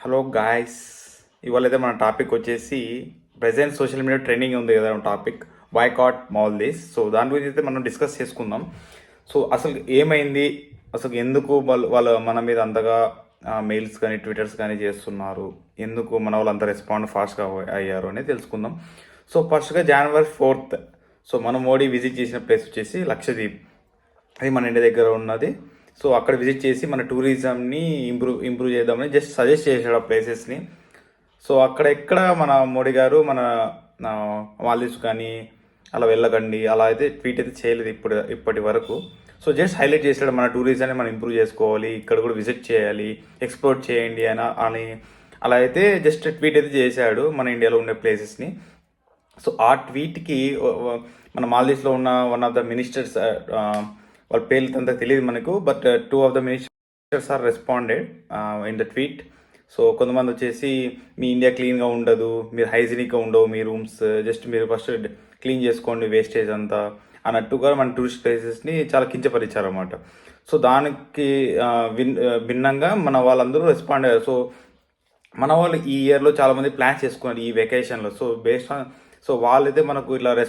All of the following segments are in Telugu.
హలో గాయ్స్, ఇవాళ అయితే మన టాపిక్ వచ్చేసి ప్రెసెంట్ సోషల్ మీడియా ట్రెండింగ్ ఉంది కదా టాపిక్ బాయ్కాట్ మాల్దీస్. సో దాని గురించి అయితే మనం డిస్కస్ చేసుకుందాం. సో అసలు ఏమైంది, అసలు ఎందుకు వాళ్ళు మన మీద అంతగా మెయిల్స్ కానీ ట్విట్టర్స్ కానీ చేస్తున్నారు, ఎందుకు మన వాళ్ళు అంత రెస్పాండ్ ఫాస్ట్గా అయ్యారు అనేది తెలుసుకుందాం. సో ఫస్ట్గా January 4th, సో మన మోడీ విజిట్ చేసిన ప్లేస్ వచ్చేసి లక్షద్వీప్. అది మన ఇంటి దగ్గర ఉన్నది. సో అక్కడ విజిట్ చేసి మన టూరిజంని ఇంప్రూవ్ చేద్దామని జస్ట్ సజెస్ట్ చేశాడు ఆ ప్లేసెస్ని. సో అక్కడ ఎక్కడ మన మోడీ గారు మన మాల్దీవ్స్ కానీ అలా వెళ్ళకండి అలా అయితే ట్వీట్ అయితే చేయలేదు ఇప్పటి వరకు. సో జస్ట్ హైలైట్ చేశాడు మన టూరిజాన్ని మనం ఇంప్రూవ్ చేసుకోవాలి, ఇక్కడ కూడా విజిట్ చేయాలి, ఎక్స్ప్లోర్ చేయండి అని అలా అయితే జస్ట్ ట్వీట్ అయితే చేశాడు మన ఇండియాలో ఉండే ప్లేసెస్ని. సో ఆ ట్వీట్కి మన మాల్దీవ్స్లో ఉన్న వన్ ఆఫ్ ద మినిస్టర్స్, వాళ్ళ పేర్లు అంతా తెలియదు మనకు, but 2 of the ministers are responded in the tweet. So కొంతమంది వచ్చేసి మీ ఇండియా క్లీన్గా ఉండదు, మీరు హైజీనిక్గా ఉండవు మీ రూమ్స్, జస్ట్ మీరు ఫస్ట్ క్లీన్ చేసుకోండి వేస్టేజ్ అంతా అన్నట్టుగా మన టూరిస్ట్ ప్లేసెస్ని చాలా కించపరిచారన్నమాట. సో దానికి భిన్నంగా మన వాళ్ళందరూ రెస్పాండ్ అయ్యారు. సో మన వాళ్ళు ఈ ఇయర్లో చాలామంది ప్లాన్ చేసుకున్నారు ఈ వెకేషన్లో. సో బేస్డ్ ఆన్ సో వాళ్ళైతే మనకు ఇట్లా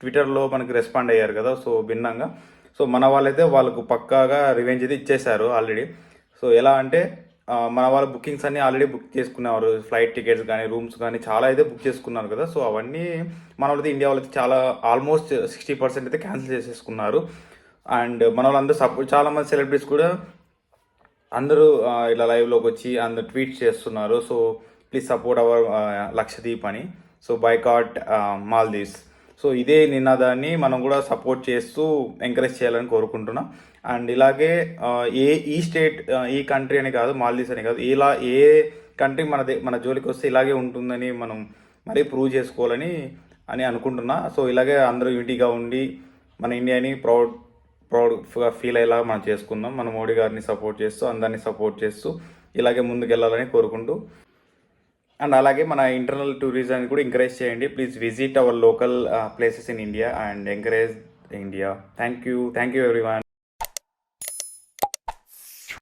ట్విట్టర్లో మనకి రెస్పాండ్ అయ్యారు కదా. సో భిన్నంగా సో మన వాళ్ళైతే వాళ్ళకు పక్కాగా రివెంజ్ అయితే ఇచ్చేశారు ఆల్రెడీ. సో ఎలా అంటే మన వాళ్ళ బుకింగ్స్ అన్నీ ఆల్రెడీ బుక్ చేసుకున్నారు, ఫ్లైట్ టికెట్స్ కానీ రూమ్స్ కానీ చాలా అయితే బుక్ చేసుకున్నారు కదా. సో అవన్నీ మన వాళ్ళైతే ఇండియా వాళ్ళైతే చాలా ఆల్మోస్ట్ 60% అయితే క్యాన్సిల్ చేసేసుకున్నారు. అండ్ మన వాళ్ళందరూ చాలామంది సెలబ్రిటీస్ కూడా అందరూ ఇలా లైవ్లోకి వచ్చి అందరు ట్వీట్ చేస్తున్నారు. So please support our Lakshadweep అని, సో బాయ్కాట్ మాల్దీవ్స్. సో ఇదే నినాదాన్ని మనం కూడా సపోర్ట్ చేస్తూ ఎంకరేజ్ చేయాలని కోరుకుంటున్నాం. అండ్ ఇలాగే ఈ స్టేట్ ఈ కంట్రీ అని కాదు, మాల్దీవ్స్ అని కాదు, ఇలా ఏ కంట్రీ మన జోలికి వస్తే ఇలాగే ఉంటుందని మనం మరీ ప్రూవ్ చేసుకోవాలని అనుకుంటున్నా. సో ఇలాగే అందరూ యూనిటీగా ఉండి మన ఇండియాని ప్రౌడ్గా ఫీల్ అయ్యేలాగా మనం చేసుకుందాం. మన మోడీ గారిని సపోర్ట్ చేస్తూ అందరినీ సపోర్ట్ చేస్తూ ఇలాగే ముందుకెళ్ళాలని కోరుకుంటూ, అండ్ అలాగే మన ఇంటర్నల్ టూరిజాన్ని కూడా ఎంకరేజ్ చేయండి. Please visit our local places in India and encourage India. Thank you everyone.